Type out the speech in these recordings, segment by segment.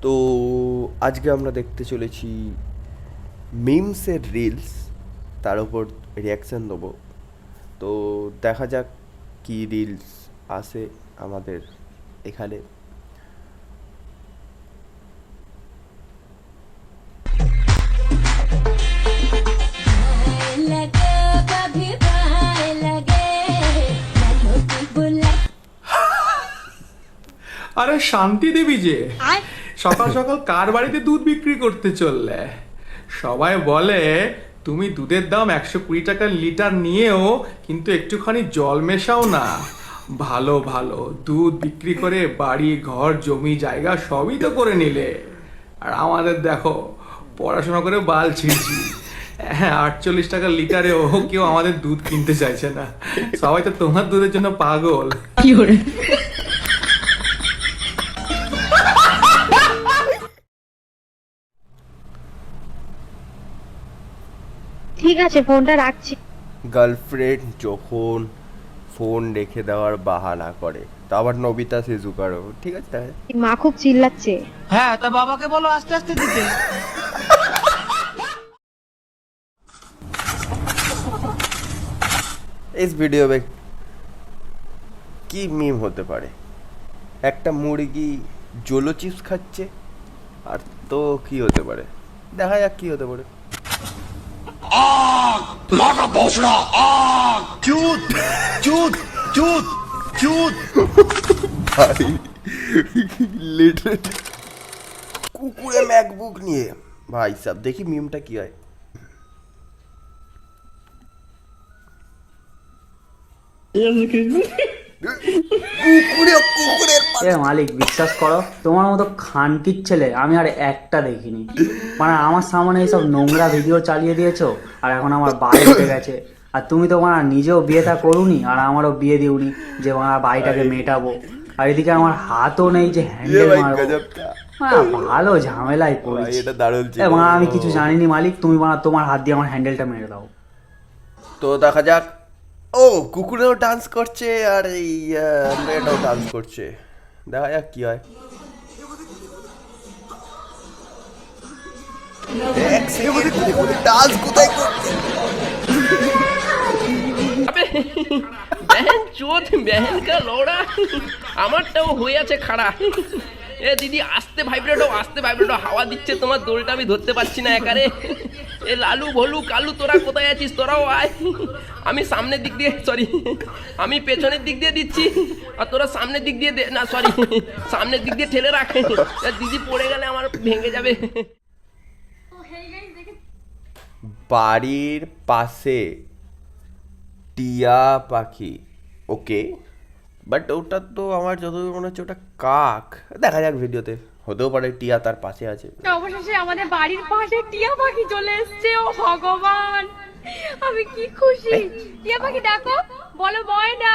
তো আজকে আমরা দেখতে চলেছি মিমসের রিলস, তার উপর রিয়াকশান দেবো। তো দেখা যাক কি রিলস আসে আমাদের এখানে। আরে শান্তি দেবী যে সকাল সকাল কার বাড়িতে দুধ বিক্রি করতে চললে? সবাই বলে তুমি দুধের দাম 120 টাকা লিটার নিয়েও কিন্তু একটুখানি জল মেশাও না। ভালো ভালো দুধ বিক্রি করে বাড়ি ঘর জমি জায়গা সবই তো করে নিলে। আর আমাদের দেখো পড়াশোনা করে বাল ছিঁড়ছি। হ্যাঁ, 48 টাকা লিটারেও কেউ আমাদের দুধ কিনতে চাইছে না। সবাই তো তোমার দুধের জন্য পাগল। ঠিক আছে, ফোনটা রাখছি। গার্লফ্রেন্ড যখন ফোন রেখে দেওয়ার বাহানা করে, তা আবার নবিতা শিজুকারও, ঠিক আছে। মা খুব চিল্লাচ্ছে। হ্যাঁ, তা বাবাকে বলো আস্তে আস্তে দিতে। इस वीडियो में কি মিম হতে পারে? একটা মুরগি জোলো চিপস খাচ্ছে, আর তো কি হতে পারে, দেখা যাক কি হতে পারে। ভাই লিটারেলি কুকুরে ম্যাকবুক নিয়ে, ভাই সাব দেখি মিমটা কি হয়। এ মালিক, বিশ্বাস করো তোমার মতো খানকির ছেলে আমি আর একটা দেখিনি। মানে আমার সামনে এইসব নোংরা ভিডিও চালিয়ে দিয়েছো, আর এখন আমার বাড়ি উঠে গেছে। আর তুমি তো মানে নিজেও বিয়েটা করুনি, আর আমারও বিয়ে দিওনি যে আমার বাড়িটাকে মেটাবো। আর এদিকে আমার হাতও নেই যে হ্যান্ডেল মারবো। ভালো ঝামেলায় পড়েছি। এবং আমি কিছু জানিনি মালিক, তুমি তোমার হাত দিয়ে আমার হ্যান্ডেলটা মেরে দাও। তো দেখা যাক। ও কুকুরেও ডান্স করছে আর এই মেয়েটাও ডান্স করছে, দেখা যাক কি হয়। ডান্স কোথায় করছে? बहन चोद बहन का लौड़ा আমারটাও হয়ে আছে খাড়া। এ দিদি আস্তে ভাইব্রেট হাওয়া দিচ্ছে, তোমার দোলটা আমি ধরতে পারছি না একারে। এ লালু ভলু কালু তোরা কোথায় আছিস? তোরাও আয়। আমি সামনের দিক দিয়ে, সরি আমি পেছনের দিক দিয়ে দিচ্ছি, আর তোরা সামনের দিক দিয়ে না সরি সামনের দিক দিয়ে ঠেলে রাখ। দিদি পড়ে গেলে আমার ভেঙে যাবে। বাড়ির পাশে টিয়া পাখি, ওকে, বাট ওটা তো আমার যতদূর মনে হচ্ছে ওটা কাক। দেখা যাক ভিডিওতে, হতেও পারে টিয়া তার পাশে আছে। অবশেষে আমাদের বাড়ির পাশে টিয়া পাখি চলে এসেছে। ও ভগবান, আমি কি খুশি। টিয়া পাখি ডাকো, বলো ময়না।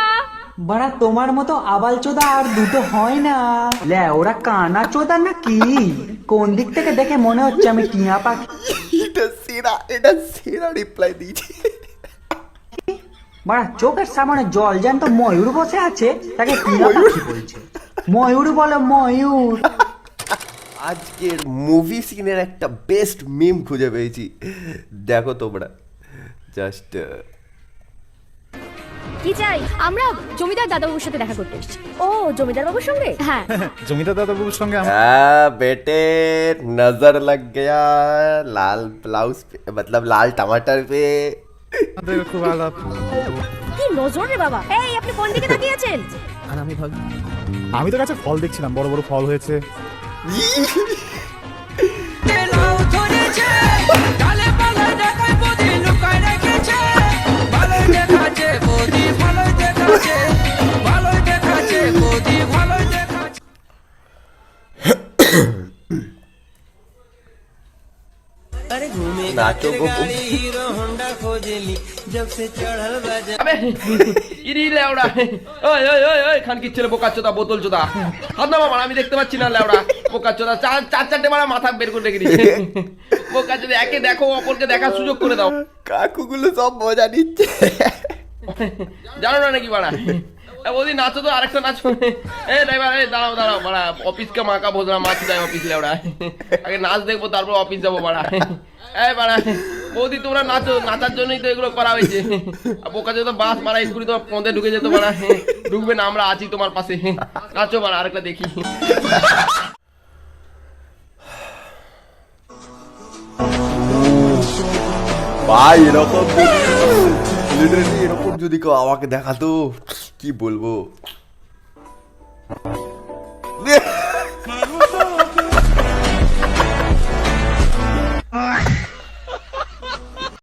বাড়া তোমার মতো আবাল চোদা আর দুটো হয় না। লে ওরা কানা চোদা নাকি? কোন দিক থেকে দেখে মনে হচ্ছে আমি টিয়া পাখি? এটা সেরা রিপ্লাই দিয়েছে। বাড়া চোখের সামনে জল জ্যান্ত ময়ূর বসে আছে, তাকে টিয়া পাখি বলছে। ময়ূর বলে ময়ূর। আজকের মুভি সিনের একটা বেস্ট মিম খুঁজে পেয়েছি, দেখো তোমরা জাস্ট। কি চাই? আমরা জমিদার দাদাবাবুর সাথে দেখা করতে এসেছি। ও জমিদার বাবুর সঙ্গে? হ্যাঁ জমিদার দাদাবাবুর সঙ্গে बेटे नजर लग गया लाल ब्लाउज पे, मतलब लाल टमाटर पे। আমাদের খুব আলাপ। কি নজর রে বাবা। এই আপনি কোন দিকে তাকিয়ে আছেন? আর আমি তো কাছে ফল দেখছিলাম, বড় বড় ফল হয়েছে। नाचो गो। আবে ইরি লেওড়া, ওই ওই ওই ওই খানকির ছেলে বোকা চোদা বোতল চোদা, হাত নামা মারা, আমি দেখতে পাচ্ছি না লেওড়া বোকা চোদা। চারটে মারা মাথা বের করে রেখে দিচ্ছে বোকা চোদা। একে দেখো অপরকে দেখার সুযোগ করে দাও। কাকুগুলো সব মজা নিচ্ছে, জানো না নাকি বাড়া? বৌদি নাচো তো, আরেকটা নাচো। ড্রাইভার দাঁড়াও দাঁড়াও বাড়া, অফিসকে মাকা বোঝা মাছ যায় অফিস লেওড়া, আগে নাচ দেখবো তারপর অফিস যাবো বাড়া। বাড়া বৌদি তোমরা নাচো, নাচার জন্যই তো এগুলো করা হয়েছে। বোকা যেত বাস মারা স্কুলে তোমার পদে ঢুকে যেত বাড়া, ঢুকবে না, আমরা আছি তোমার পাশে। নাচো বাড়া, আরেকটা দেখি। ভাই এরকম লিটারেলি এরকম যদি কেউ আমাকে দেখাতো কি বলবো।